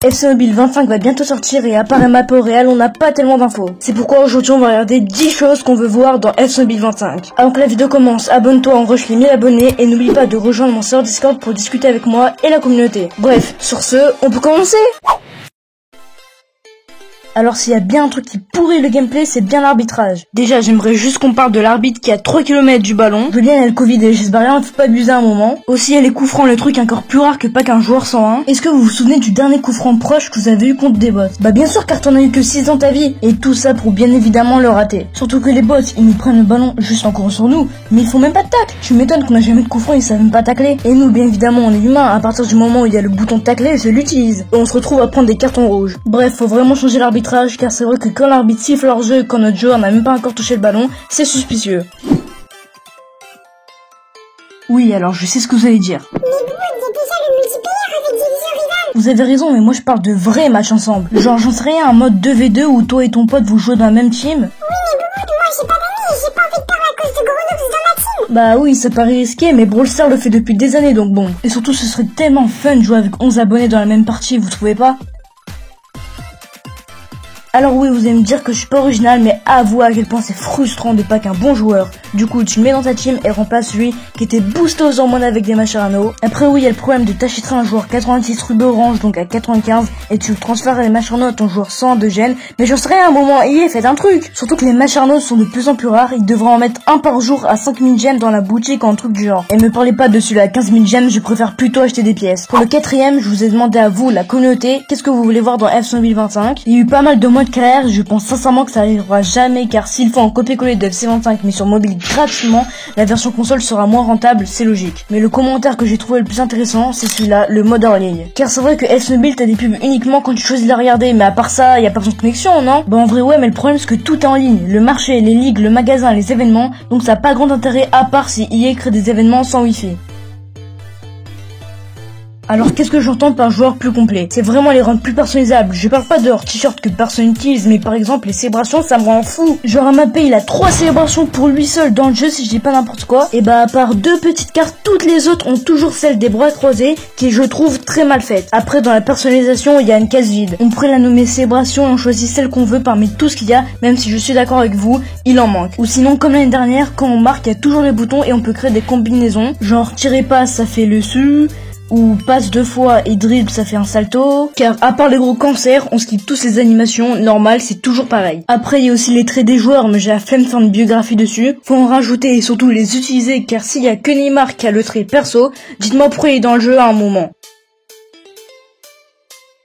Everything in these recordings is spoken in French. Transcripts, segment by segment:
FC Mobile 25 va bientôt sortir et à part Mbappé au Real, on n'a pas tellement d'infos. C'est pourquoi aujourd'hui on va regarder 10 choses qu'on veut voir dans FC Mobile 25. Avant que la vidéo commence, abonne-toi, on rush les 1000 abonnés et n'oublie pas de rejoindre mon serveur Discord pour discuter avec moi et la communauté. Bref, sur ce, on peut commencer. Alors s'il y a bien un truc qui pourrit le gameplay, c'est bien l'arbitrage. Déjà, j'aimerais juste qu'on parle de l'arbitre qui est à 3 km du ballon. Julien a le Covid et j'espère rien, faut pas abuser un moment. Aussi, il y a les coups francs, le truc encore plus rare que pas qu'un joueur 101. Est-ce que vous vous souvenez du dernier coup franc proche que vous avez eu contre des bots? Bah bien sûr, car t'en as eu que 6 dans ta vie. Et tout ça pour bien évidemment le rater. Surtout que les bots, ils nous prennent le ballon juste en courant sur nous, mais ils font même pas de tacle. Tu m'étonnes qu'on a jamais de coup franc, ils savent même pas tacler. Et nous, bien évidemment, on est humain. À partir du moment où il y a le bouton de tacler, je l'utilise. Et on se retrouve à prendre des cartons rouges. Bref, faut vraiment changer l'arbitrage, car c'est vrai que quand l'arbitre siffle leur jeu et quand notre joueur n'a même pas encore touché le ballon, c'est suspicieux. Oui, alors je sais ce que vous allez dire. Mais bon, il y a déjà le multiplayer avec division rivale. Vous avez raison, mais moi je parle de vrais matchs ensemble. Genre j'en sais rien, un mode 2v2 où toi et ton pote vous jouez dans la même team. Oui, mais bon, moi j'ai pas d'amis, j'ai pas envie de perdre à cause de gros noobs dans ma team. Bah oui, ça paraît risqué, mais Brawl Stars le fait depuis des années donc bon. Et surtout ce serait tellement fun de jouer avec 11 abonnés dans la même partie, vous trouvez pas? Alors oui, vous allez me dire que je suis pas original, mais avouez à quel point c'est frustrant de pas qu'un bon joueur. Du coup, tu le mets dans ta team et remplace celui qui était boosté aux hormones avec des machinaux. Après oui, il y a le problème de t'achèterais un joueur 86 rubis orange, donc à 95, et tu le transfères les machinaux à ton joueur 100 de gel. Mais j'en sais rien, à un moment, faites un truc. Surtout que les machinaux sont de plus en plus rares, ils devraient en mettre un par jour à 5000 gemmes dans la boutique ou un truc du genre. Et me parlez pas de celui-là à 15 000 gemmes, je préfère plutôt acheter des pièces. Pour le quatrième, je vous ai demandé à vous, la communauté, qu'est-ce que vous voulez voir dans FC Mobile 25. Il y a eu pas mal de mois de carrière, je pense sincèrement que ça arrivera jamais, car s'il faut en copier-coller de FC25 mais sur mobile gratuitement, la version console sera moins rentable, c'est logique. Mais le commentaire que j'ai trouvé le plus intéressant, c'est celui-là, le mode hors ligne. Car c'est vrai que FC Mobile t'as des pubs uniquement quand tu choisis de la regarder, mais à part ça, y a pas besoin de connexion, non? Bah en vrai ouais, mais le problème c'est que tout est en ligne. Le marché, les ligues, le magasin, les événements, donc ça a pas grand intérêt à part si EA crée des événements sans wifi. Alors qu'est-ce que j'entends par joueur plus complet? C'est vraiment les rendre plus personnalisables. Je parle pas de leur t-shirt que personne n'utilise, mais par exemple les célébrations ça me rend fou. Genre Mbappé il a 3 célébrations pour lui seul dans le jeu si je dis pas n'importe quoi. Et bah à part 2 petites cartes, toutes les autres ont toujours celle des bras croisés qui je trouve très mal faite. Après dans la personnalisation il y a une case vide. On pourrait la nommer célébration et on choisit celle qu'on veut parmi tout ce qu'il y a, même si je suis d'accord avec vous, il en manque. Ou sinon comme l'année dernière, quand on marque il y a toujours les boutons et on peut créer des combinaisons. Genre tirer passe ça fait le su, ou passe 2 fois et dribble ça fait un salto, car à part les gros cancers, on skip tous les animations normales, c'est toujours pareil. Après il y a aussi les traits des joueurs, mais j'ai la flemme de faire une biographie dessus, faut en rajouter et surtout les utiliser, car s'il y a que Neymar qui a le trait perso, dites-moi pourquoi il est dans le jeu à un moment.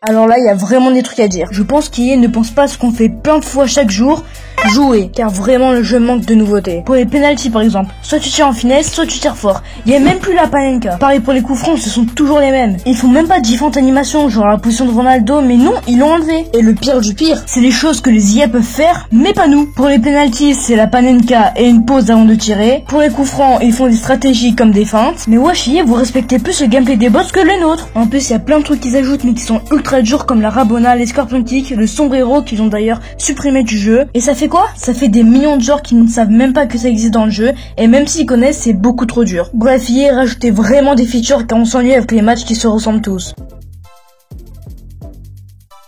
Alors là, il y a vraiment des trucs à dire. Je pense qu'EA ne pense pas à ce qu'on fait plein de fois chaque jour, jouer, car vraiment le jeu manque de nouveautés. Pour les penalties par exemple, soit tu tires en finesse, soit tu tires fort. Il y a même plus la panenka. Pareil pour les coups francs, ce sont toujours les mêmes. Ils font même pas différentes animations, genre la position de Ronaldo, mais non, ils l'ont enlevé. Et le pire du pire, c'est les choses que les IA peuvent faire, mais pas nous. Pour les penalties, c'est la panenka et une pause avant de tirer. Pour les coups francs, ils font des stratégies comme des feintes. Mais wesh, EA, vous respectez plus le gameplay des bots que les nôtres. En plus, il y a plein de trucs qu'ils ajoutent, mais qui sont ultra durs, comme la Rabona, les Scorpion Kick, le sombrero qu'ils ont d'ailleurs supprimé du jeu. Et ça fait quoi? Ça fait des millions de joueurs qui ne savent même pas que ça existe dans le jeu, et même s'ils connaissent, c'est beaucoup trop dur. Bref, EA rajoutait vraiment des features car on s'ennuie avec les matchs qui se ressemblent tous.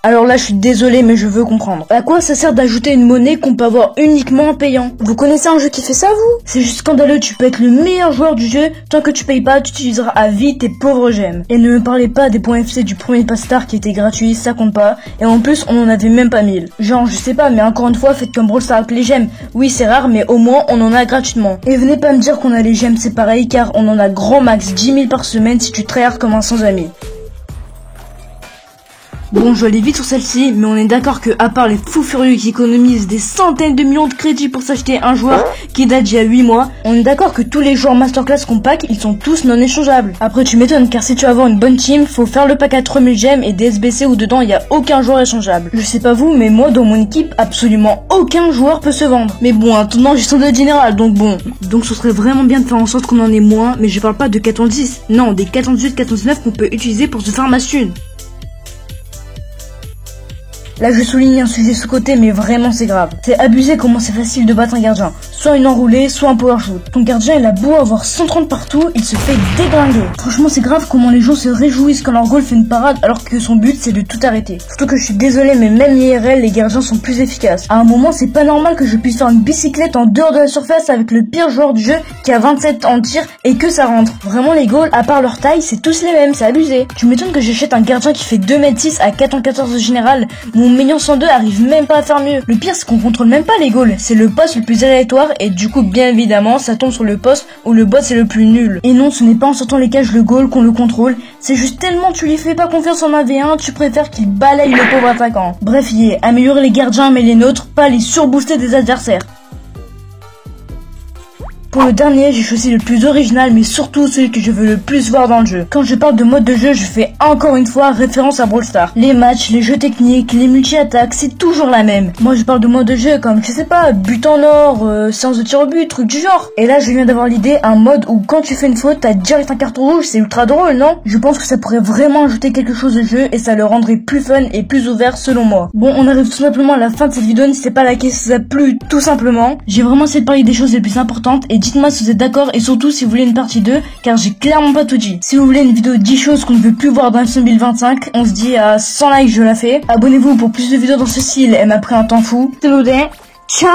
Alors là, je suis désolé, mais je veux comprendre. À quoi ça sert d'ajouter une monnaie qu'on peut avoir uniquement en payant? Vous connaissez un jeu qui fait ça, vous? C'est juste scandaleux, tu peux être le meilleur joueur du jeu, tant que tu payes pas, tu utiliseras à vie tes pauvres gemmes. Et ne me parlez pas des points FC du premier Pastar qui était gratuit, ça compte pas, et en plus, on en avait même pas 1000. Genre, je sais pas, mais encore une fois, faites comme Brawl Stars avec les gemmes. Oui, c'est rare, mais au moins, on en a gratuitement. Et venez pas me dire qu'on a les gemmes, c'est pareil, car on en a grand max 10 000 par semaine si tu tryhard comme un sans ami. Bon, je vais aller vite sur celle-ci, mais on est d'accord que, à part les fous furieux qui économisent des centaines de millions de crédits pour s'acheter un joueur qui date d'il y a 8 mois, on est d'accord que tous les joueurs masterclass qu'on pack, ils sont tous non échangeables. Après, tu m'étonnes, car si tu veux avoir une bonne team, faut faire le pack à 3000 gemmes et des SBC où dedans il y a aucun joueur échangeable. Je sais pas vous, mais moi, dans mon équipe, absolument aucun joueur peut se vendre. Mais bon, attendant, j'ai son de général, donc bon. Donc ce serait vraiment bien de faire en sorte qu'on en ait moins, mais je parle pas de 410, non, des 418, 419 qu'on peut utiliser pour se faire ma thune. Là je souligne un sujet sous-côté mais vraiment c'est grave. C'est abusé comment c'est facile de battre un gardien. soit une enroulée, soit un power shoot. Ton gardien il a beau avoir 130 partout, il se fait déglinguer. Franchement c'est grave comment les gens se réjouissent quand leur goal fait une parade alors que son but c'est de tout arrêter. Surtout que je suis désolé mais même IRL les gardiens sont plus efficaces. À un moment c'est pas normal que je puisse faire une bicyclette en dehors de la surface avec le pire joueur du jeu qui a 27 en tir et que ça rentre. Vraiment les goals à part leur taille c'est tous les mêmes, c'est abusé. Tu m'étonnes que j'achète un gardien qui fait 2m6 à 4,14 de général. Mon million 102 arrive même pas à faire mieux. Le pire c'est qu'on contrôle même pas les goals, c'est le poste le plus aléatoire et du coup bien évidemment ça tombe sur le poste où le bot c'est le plus nul. Et non ce n'est pas en sortant les cages le goal qu'on le contrôle, c'est juste tellement tu lui fais pas confiance en 1v1, tu préfères qu'il balaye le pauvre attaquant. Bref améliorer les gardiens mais les nôtres, pas les surbooster des adversaires. Pour le dernier, j'ai choisi le plus original mais surtout celui que je veux le plus voir dans le jeu. Quand je parle de mode de jeu, je fais encore une fois référence à Brawl Stars. Les matchs, les jeux techniques, les multi-attaques, c'est toujours la même. Moi je parle de mode de jeu comme, je sais pas, but en or, séance de tir au but, truc du genre. Et là je viens d'avoir l'idée, un mode où quand tu fais une faute, t'as direct un carton rouge, c'est ultra drôle, non? Je pense que ça pourrait vraiment ajouter quelque chose au jeu et ça le rendrait plus fun et plus ouvert selon moi. Bon, on arrive tout simplement à la fin de cette vidéo, n'hésitez pas à liker si ça vous a plu, tout simplement. J'ai vraiment essayé de parler des choses les plus importantes et dites-moi si vous êtes d'accord et surtout si vous voulez une partie 2 car j'ai clairement pas tout dit. Si vous voulez une vidéo 10 choses qu'on ne veut plus voir dans FC 2025, on se dit à 100 likes je la fais. Abonnez-vous pour plus de vidéos dans ce style, elle m'a pris un temps fou. C'est Ciao.